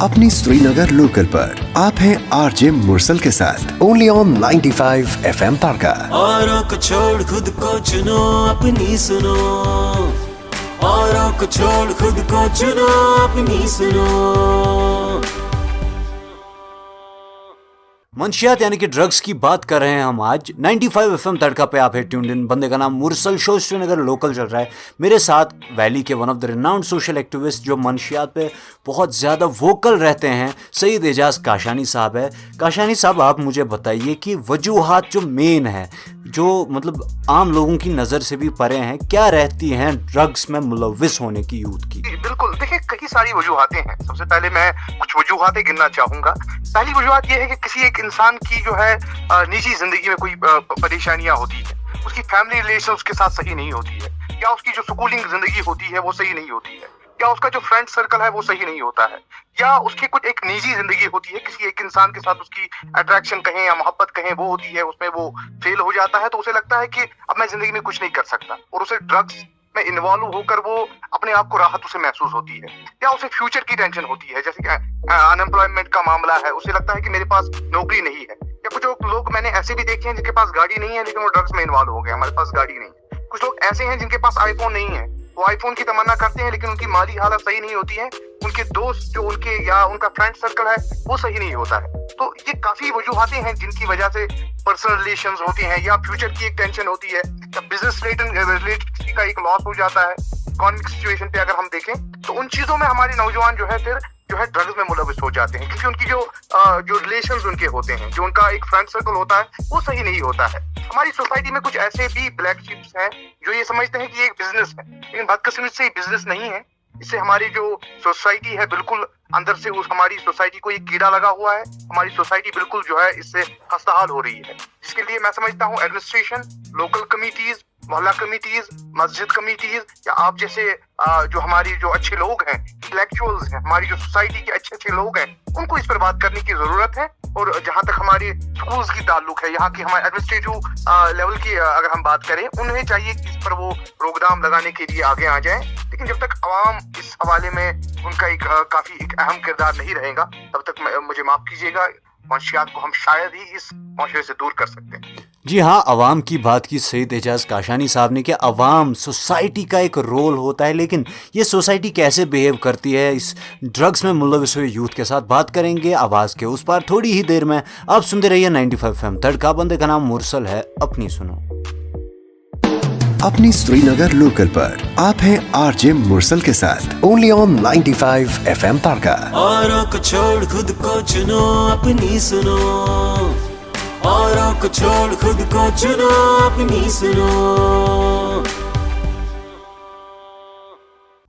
अपनी श्रीनगर लोकल पर आप हैं आरजे मुरसल के साथ ओनली ऑन 95 FM तारका। औरों को छोड़ खुद को चुनो, अपनी सुनो। औरों को छोड़ खुद को चुनो, अपनी सुनो। मंशियात यानी कि ड्रग्स की बात कर रहे हैं हम आज 95 FM तड़का पे। आप है ट्यून्ड इन। बंदे का नाम मुरसल, शो श्रीनगर लोकल चल रहा है। मेरे साथ वैली के one of the renowned social activist जो मंशियात पे बहुत ज़्यादा वोकल रहते हैं, सईद एजाज काशानी साहब है। काशानी साहब, आप मुझे बताइए कि वजूहात जो मेन है, जो मतलब आम लोगों की नज़र से भी परे हैं, क्या रहती हैं ड्रग्स में मुलव्विस होने की यूथ की? बिल्कुल, देखिए कई सारी वजूहातें हैं। सबसे पहले मैं कुछ वजूहातें गिनना चाहूंगा। पहली वजूहात ये है कि किसी एक इंसान की जो है निजी जिंदगी में कोई परेशानियां होती है, उसकी फैमिली रिलेशन उसके साथ सही नहीं होती है, या उसकी जो स्कूलिंग जिंदगी होती है वो सही नहीं होती है, या उसका जो फ्रेंड सर्कल है वो सही नहीं होता है, या उसकी कुछ एक निजी जिंदगी होती है, किसी एक इंसान के साथ उसकी अट्रैक्शन कहें या मोहब्बत कहें वो होती है, उसमें वो फेल हो जाता है, तो उसे लगता है कि अब मैं जिंदगी में कुछ नहीं कर सकता, और उसे ड्रग्स में इन्वॉल्व होकर वो अपने आप को राहत उसे महसूस होती है, या उसे फ्यूचर की टेंशन होती है, जैसे कि अनएम्प्लॉयमेंट का मामला है, उसे लगता है कि मेरे पास नौकरी नहीं है, या कुछ लोग मैंने ऐसे भी देखे हैं जिनके पास गाड़ी नहीं है लेकिन वो ड्रग्स में इन्वॉल्व हो गए, हमारे पास गाड़ी नहीं है। कुछ लोग ऐसे हैं जिनके पास आईफोन नहीं है, वो आईफोन की तमन्ना करते हैं लेकिन उनकी माली हालत सही नहीं होती है, उनके दोस्त जो उनके या उनका फ्रेंड सर्कल है वो सही नहीं होता है। तो ये काफी वजूहातें हैं जिनकी वजह से पर्सनल रिलेशंस होते हैं, या फ्यूचर की एक टेंशन होती है, या बिजनेस रिलेटेड का एक लॉस हो जाता है। इकोनॉमिक सिचुएशन पे अगर हम देखें तो उन चीजों में हमारे नौजवान जो है फिर जो है ड्रग्स में मुलविस हो जाते हैं, क्योंकि उनकी जो रिलेशंस उनके होते हैं, जो उनका एक फ्रेंड सर्कल होता है वो सही नहीं होता है। हमारी सोसाइटी में कुछ ऐसे भी ब्लैक शिप्स हैं जो ये समझते हैं कि ये एक बिजनेस है, लेकिन बदकिस्मती से ये बिजनेस नहीं है। इससे हमारी जो सोसाइटी है बिल्कुल अंदर से उस हमारी सोसाइटी को एक कीड़ा लगा हुआ है, हमारी सोसाइटी बिल्कुल जो है इससे खस्ताहाल हो रही है, जिसके लिए मैं समझता हूँ एडमिनिस्ट्रेशन, लोकल कमिटीज, मोहल्ला कमिटीज, मस्जिद कमिटीज, या आप जैसे जो हमारी जो अच्छे लोग हैं, इंटेलेक्चुअल्स हैं, हमारी जो सोसाइटी के अच्छे लोग हैं, उनको इस पर बात करने की जरूरत है। और जहां तक हमारे स्कूल्स की ताल्लुक है, यहाँ की हमारे एडमिनिस्ट्रेटिव लेवल की अगर हम बात करें, उन्हें चाहिए कि इस पर वो प्रोग्राम लगाने के लिए आगे आ जाएं। लेकिन जब तक अवाम इस हवाले में उनका एक काफी एक अहम किरदार नहीं रहेगा, तब तक मुझे माफ कीजिएगा, मंशियात को हम शायद ही इस माशरे से दूर कर सकते हैं। जी हाँ, अवाम की बात की सईद एजाज काशानी साहब ने कि अवाम सोसाइटी का एक रोल होता है, लेकिन ये सोसाइटी कैसे बिहेव करती है इस ड्रग्स में मुलविस हुए यूथ के साथ बात करेंगे आवाज़ के उस पार थोड़ी ही देर में। आप सुनते रहिए 95 FM तड़का। बंदे का नाम मुरसल है, अपनी सुनो। अपनी श्रीनगर लोकल पर आप हैं आरजे मुरसल के साथ ओनली ऑन 95 FM तारका। औरों को छोड़ खुद को चुनो, अपनी सुनो। औरों को छोड़ खुद को चुनो, अपनी सुनो।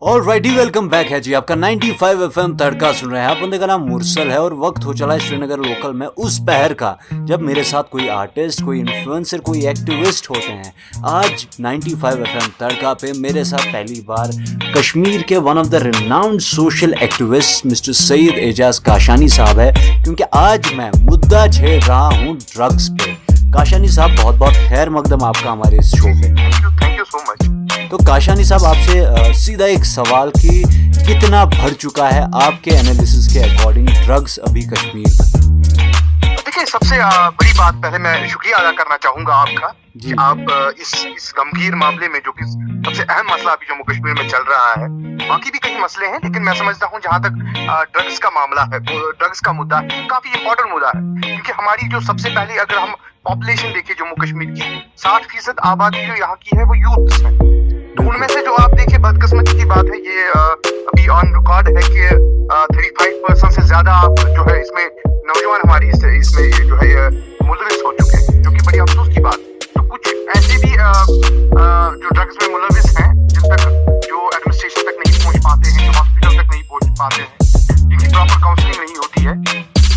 ऑलराइटी, वेलकम बैक है जी। आपका 95 FM तड़का सुन रहे हैं आप। बंदे का नाम मुरसल है और वक्त हो चला है श्रीनगर लोकल में उस पहर का जब मेरे साथ कोई आर्टिस्ट, कोई इन्फ्लुएंसर, कोई एक्टिविस्ट होते हैं। आज 95 FM तड़का पे मेरे साथ पहली बार कश्मीर के one of the renowned social activist mister Syed Ejaz Kashani sahab है, क्योंकि आज मैं मुद्दा छेड़ रहा हूँ ड्रग्स पे। काशानी साहब, बहुत बहुत खैर मकदम आपका हमारे इस शो पे। Thank you so much. तो काशानी साहब, आपसे सीधा एक सवाल कि कितना बढ़ चुका है आपके एनालिसिस के अकॉर्डिंग ड्रग्स अभी कश्मीर में? देखिए, सबसे बड़ी बात पहले मैं शुक्रिया अदा करना चाहूंगा आपका कि आप इस गंभीर मामले में, जो कि सबसे अहम मसला अभी जम्मू कश्मीर में चल रहा है, बाकी भी कई मसले हैं, लेकिन मैं समझता हूँ जहाँ तक ड्रग्स का मामला है, ड्रग्स का मुद्दा काफी इंपॉर्टेंट मुद्दा है, क्योंकि हमारी जो सबसे पहले अगर हम पॉपुलेशन देखिए जम्मू कश्मीर की, 60% आबादी जो यहाँ की है वो यूथ है। तो उनमें से जो आप देखिए, बदकिस्मती की बात है, ये अभी ऑन रिकॉर्ड है कि 35% से ज्यादा आप जो है इसमें नौजवान हमारी इसमें जो है मुलविस हो चुके हैं, जो कि बड़ी अफसोस की बात है। तो कुछ ऐसे भी जो ड्रग्स में मुलविस हैं, जिन तक जो एडमिनिस्ट्रेशन तक नहीं पहुंच पाते हैं, जो हॉस्पिटल तक नहीं पहुंच पाते हैं, जिनकी प्रॉपर काउंसलिंग नहीं होती है,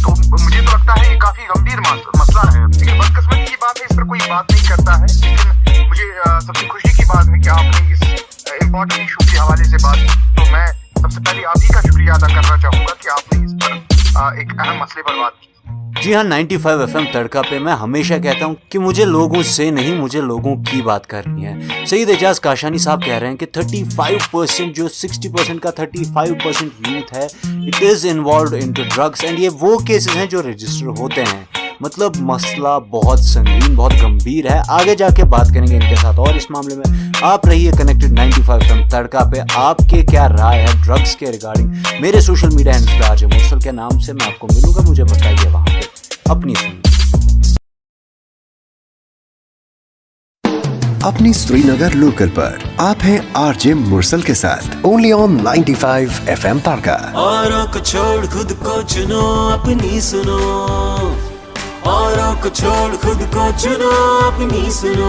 तो मुझे तो लगता है ये काफी गंभीर मसला है। लेकिन बदकिस्मती की बात है, इस पर कोई बात नहीं करता है। लेकिन मुझे सबसे खुशी की बात है कि आपने इस इम्पोर्टेंट इशू के हवाले से बात की, तो मैं सबसे पहले आप ही का शुक्रिया अदा करना चाहूंगा कि आपने इस पर एक अहम मसले पर बात की। जी हाँ, 95 FM तड़का पे मैं हमेशा कहता हूँ कि मुझे लोगों से नहीं, मुझे लोगों की बात करनी है। सईद एजाज काशानी साहब कह रहे हैं कि 35% जो 60% का 35% यूथ है, it is involve into drugs, and ये वो केसेस हैं जो रजिस्टर होते हैं। मतलब मसला बहुत संगीन, बहुत गंभीर है। आगे जाके बात करेंगे इनके साथ और इस मामले में। आप रहिए कनेक्टेड 95 FM तड़का पे। आपके क्या राय है ड्रग्स के रिगार्डिंग? मेरे social media handle RJ Mursal के नाम से मैं आपको मिलूंगा, मुझे बताइए वहाँ पे अपनी सुनिए। अपनी श्रीनगर लोकल पर आप हैं आरजे मुरसल के साथ, ओनली ऑन 95 FM तड़का। औरों को छोड़ खुद को चुनो, अपनी सुनो। औरों को छोड़ खुद को चुनो, अपनी सुनो।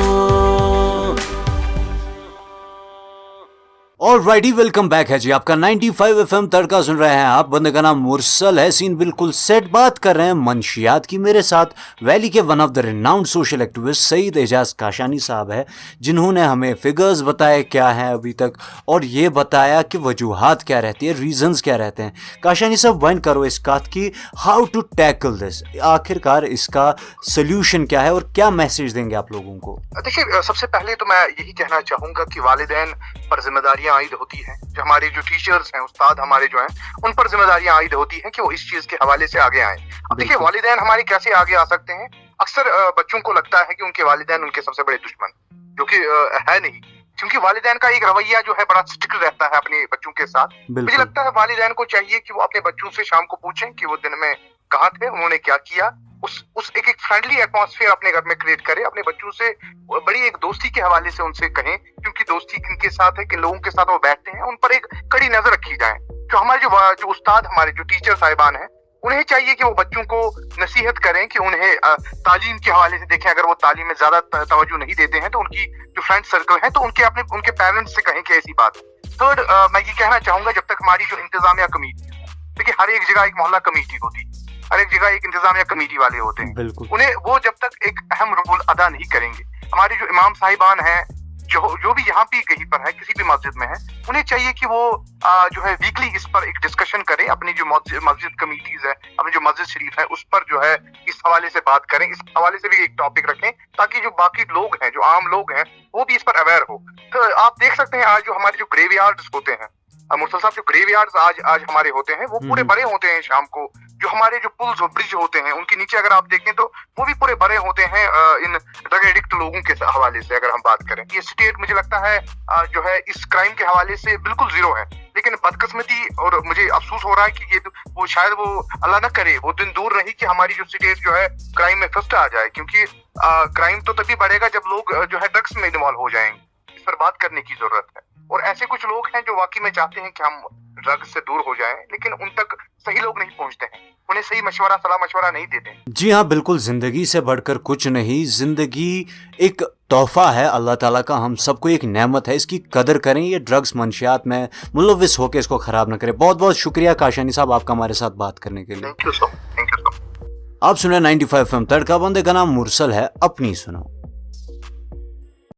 ऑलराइटी, वेलकम बैक है जी। आपका 95 FM तड़का सुन रहे हैं आप। बंदे का नाम मुरसल है, सीन बिल्कुल सेट। बात कर रहे हैं मंशियात की। मेरे साथ वैली के one of the renowned social activist Syed Ejaz Kashani sahab है, जिन्होंने हमें फिगर्स बताए क्या हैं अभी तक, और ये बताया कि वजूहात क्या रहती है, रीजंस क्या रहते हैं। काशानी साहब, वाइन करो इस बात की, हाउ टू टैकल दिस, आखिरकार इसका सोल्यूशन क्या है और क्या मैसेज देंगे आप लोगों को? देखिए, सबसे पहले तो मैं यही कहना चाहूंगा कि वालिदैन पर जिम्मेदारियां आयद होती हैं। जो हमारे जो टीचर्स हैं, उस्ताद हमारे जो हैं, उन पर जिम्मेदारियां आयद होती हैं कि वो इस चीज के हवाले से आगे आए। अब देखिए, वालिदैन हमारे कैसे आगे आ सकते हैं? अक्सर बच्चों को लगता है कि उनके वालिदैन उनके सबसे बड़े दुश्मन, जो कि है नहीं, क्योंकि वालिदैन का एक रवैया जो है बड़ा स्ट्रिक्ट रहता है अपने बच्चों के साथ। मुझे लगता है वालिदैन को चाहिए कि वो अपने बच्चों से शाम को पूछें कि वो दिन में कहाँ थे, उन्होंने क्या किया। उस एक फ्रेंडली एटमॉस्फेयर अपने घर में क्रिएट करे, अपने बच्चों से बड़ी एक दोस्ती के हवाले से उनसे कहें, क्योंकि दोस्ती किनके साथ है, किन लोगों के साथ वो बैठते हैं, उन पर एक कड़ी नजर रखी जाए। जो हमारे जो उस्ताद, हमारे जो टीचर साहिबान हैं, उन्हें चाहिए कि वो बच्चों को नसीहत करें कि उन्हें तालीम के हवाले से देखें। अगर वो तालीम में ज्यादा तवज्जो नहीं देते हैं तो उनकी जो फ्रेंड सर्कल है, तो उनके पेरेंट्स से कहें कि ऐसी बात है। थर्ड, मैं ये कहना चाहूंगा, जब तक हमारी जो इंतजामिया कमेटी है, देखिए हर एक जगह एक मोहल्ला कमेटी होती, हर एक जगह एक इंतजामिया कमेटी वाले होते हैं, उन्हें वो जब तक एक अहम रोल अदा नहीं करेंगे, हमारे जो इमाम साहिबान हैं, जो भी यहाँ भी कहीं पर है, किसी भी मस्जिद में है, उन्हें चाहिए कि वो जो है वीकली इस पर एक डिस्कशन करें। अपनी जो मस्जिद कमेटीज है, अपनी जो मस्जिद शरीफ है, उस पर जो है इस हवाले से बात करें, इस हवाले से भी एक टॉपिक रखें, ताकि जो बाकी लोग हैं, जो आम लोग हैं, वो भी इस पर अवेयर हो। तो आप देख सकते हैं आज जो हमारे जो ग्रेवयार्ड्स होते हैं, मुरसल साहब, जो ग्रेवयार्ड्स आज हमारे होते हैं, वो पूरे भरे होते हैं शाम को। जो हमारे जो पुल्स और ब्रिज होते हैं, उनके नीचे अगर आप देखें तो वो भी पूरे भरे होते हैं इन ड्रग एडिक्ट लोगों के हवाले से। अगर हम बात करें, ये स्टेट मुझे लगता है जो है इस क्राइम के हवाले से बिल्कुल जीरो है। लेकिन बदकिस्मती, और मुझे अफसोस हो रहा है कि ये वो शायद वो अल्लाह न करे वो दिन दूर नहीं कि हमारी जो स्टेट जो है क्राइम में फर्स्ट आ जाए, क्योंकि क्राइम तो तभी बढ़ेगा जब लोग जो है ड्रग्स में इन्वॉल्व हो जाएंगे। इस पर बात करने की जरूरत है। और ऐसे कुछ लोग हैं जो वाकई में चाहते हैं कि हम ड्रग्स से दूर हो जाएं, लेकिन उन तक सही लोग नहीं पहुंचते हैं, उन्हें सही सलाह मशवरा नहीं देते। जी हाँ, बिल्कुल, जिंदगी से बढ़कर कुछ नहीं। जिंदगी एक तोहफा है अल्लाह ताला का, हम सबको एक नेमत है, इसकी कदर करें। ये ड्रग्स मंशियात में मुलविस होकर इसको खराब न करें। बहुत बहुत शुक्रिया काशानी साहब आपका हमारे साथ बात करने के लिए। Thank you so. आप सुने 95 FM तड़का। बंदे का नाम मुरसल है, अपनी सुनो।